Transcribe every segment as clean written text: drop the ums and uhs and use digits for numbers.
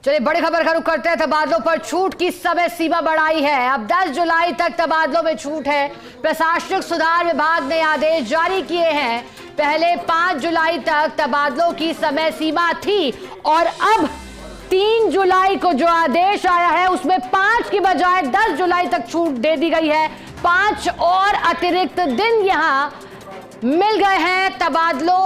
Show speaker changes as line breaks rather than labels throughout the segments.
चलिए बड़ी खबर का रुख करते हैं। तबादलों पर छूट की समय सीमा बढ़ाई है। अब 10 जुलाई तक तबादलों में छूट है। प्रशासनिक सुधार विभाग ने आदेश जारी किए हैं। पहले 5 जुलाई तक तबादलों की समय सीमा थी और अब 3 जुलाई को जो आदेश आया है उसमें 5 की बजाय 10 जुलाई तक छूट दे दी गई है। 5 और अतिरिक्त दिन यहां मिल गए हैं तबादलों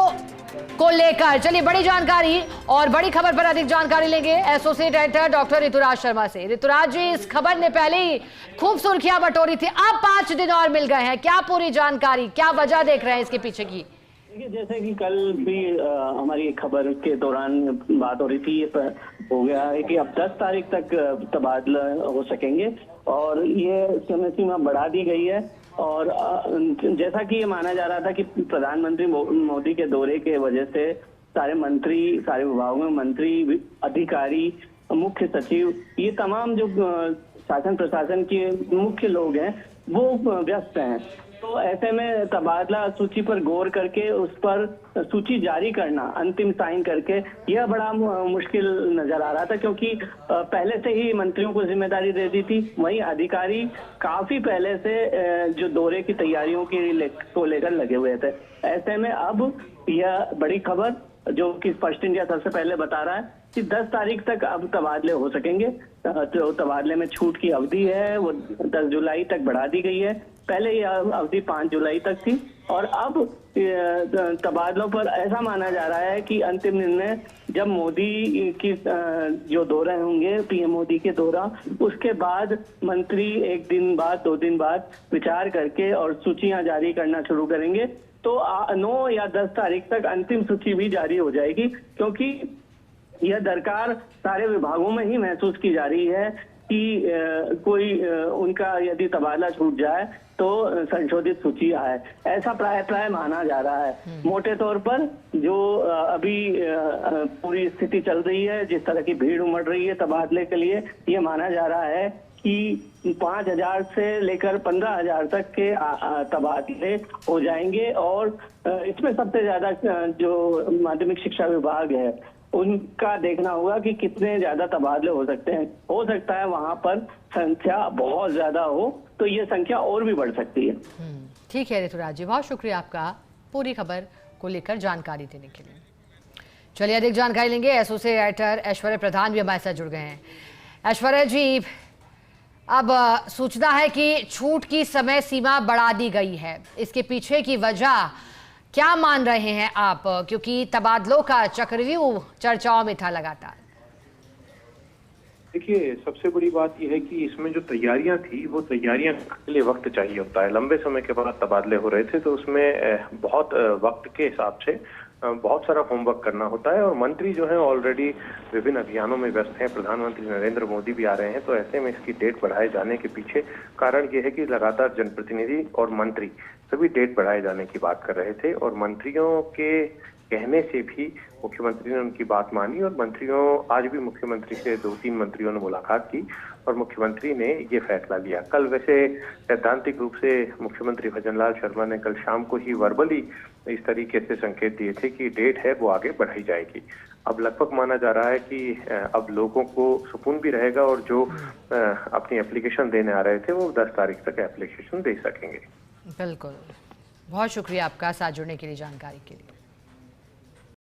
को लेकर। चलिए बड़ी जानकारी और बड़ी खबर पर अधिक जानकारी लेंगे associate editor doctor Rituraj Sharma से। ऋतुराज जी, इस खबर ने पहले ही खूब सुर्खियां बटोरी थी, अब 5 दिन और मिल गए हैं, क्या पूरी जानकारी, क्या वजह देख रहे हैं इसके पीछे की?
देखिए, जैसे कि कल भी हमारी खबर के दौरान बात हो रही थी, ये हो गया है कि अब 10 तारीख तक तबादला हो सकेंगे और ये समय सीमा बढ़ा दी गई है। और जैसा कि ये माना जा रहा था कि प्रधानमंत्री मोदी के दौरे के वजह से सारे मंत्री, सारे विभागों में मंत्री, अधिकारी, मुख्य सचिव, ये तमाम जो शासन प्रशासन के मुख्य लोग हैं वो व्यस्त हैं। तो ऐसे में तबादला सूची पर गौर करके उस पर सूची जारी करना, अंतिम साइन करके, यह बड़ा मुश्किल नजर आ रहा था, क्योंकि पहले से ही मंत्रियों को जिम्मेदारी दे दी थी। वहीं अधिकारी काफी पहले से जो दौरे की तैयारियों को लेकर लगे हुए थे। ऐसे में अब यह बड़ी खबर जो कि स्पष्ट इंडिया सबसे पहले बता रहा है कि 10 तारीख तक अब तबादले हो सकेंगे। तो तबादले में छूट की अवधि है वो 10 जुलाई तक बढ़ा दी गई है। पहले यह अवधि 5 जुलाई तक थी और अब तबादलों पर ऐसा माना जा रहा है कि अंतिम निर्णय जब मोदी की जो दौरे होंगे, पीएम मोदी के दौरा, उसके बाद मंत्री 1 दिन बाद, 2 दिन बाद विचार करके और सूचियां जारी करना शुरू करेंगे। तो 9 या 10 तारीख तक अंतिम सूची भी जारी हो जाएगी, क्योंकि यह दरकार सारे विभागों में ही महसूस की जा रही है कि कोई उनका यदि तबादला छूट जाए तो संशोधित सूची आए, ऐसा प्राय माना जा रहा है। मोटे तौर पर जो अभी पूरी स्थिति चल रही है, जिस तरह की भीड़ उमड़ रही है तबादले के लिए, ये माना जा रहा है कि 5,000 से लेकर 15,000 तक के तबादले हो जाएंगे। और इसमें सबसे ज्यादा जो माध्यमिक शिक्षा विभाग है उनका देखना होगा कि कितने ज्यादा तबादले हो सकते हैं। हो सकता है वहां पर संख्या बहुत ज्यादा हो तो ये संख्या और भी बढ़ सकती है।
ठीक है ऋतुराज जी, बहुत शुक्रिया आपका पूरी खबर को लेकर जानकारी देने के लिए। चलिए अधिक जानकारी लेंगे, एसोसिएट एडिटर ऐश्वर्या प्रधान भी हमारे साथ जुड़ गए हैं। ऐश्वर्या जी, अब सूचना है कि छूट की समय सीमा बढ़ा दी गई है, इसके पीछे की वजह क्या मान रहे हैं आप, क्योंकि तबादलों का चक्रव्यूह चर्चाओं में था लगातार?
देखिए, सबसे बड़ी बात यह है कि इसमें जो तैयारियां थी वो तैयारियां के लिए वक्त चाहिए होता है। लंबे समय के बाद तबादले हो रहे थे तो उसमें बहुत वक्त के हिसाब से बहुत सारा होमवर्क करना होता है और मंत्री जो है ऑलरेडी विभिन्न अभियानों में व्यस्त हैं। प्रधानमंत्री नरेंद्र मोदी भी आ रहे हैं, तो ऐसे में इसकी डेट बढ़ाए जाने के पीछे कारण ये है कि लगातार जनप्रतिनिधि और मंत्री सभी डेट बढ़ाए जाने की बात कर रहे थे और मंत्रियों के कहने से भी मुख्यमंत्री ने उनकी बात मानी और मंत्रियों आज भी मुख्यमंत्री से 2-3 मंत्रियों ने मुलाकात की और मुख्यमंत्री ने ये फैसला लिया। कल वैसे सैद्धांतिक रूप से मुख्यमंत्री भजनलाल शर्मा ने कल शाम को ही वर्बली इस तरीके से संकेत दिए थे कि डेट है वो आगे बढ़ाई जाएगी। अब लगभग माना जा रहा है कि अब लोगों को सुकून भी रहेगा और जो अपनी एप्लीकेशन देने आ रहे थे वो 10 तारीख तक एप्लीकेशन दे सकेंगे।
बिल्कुल, बहुत शुक्रिया आपका साथ जुड़ने के लिए, जानकारी के लिए।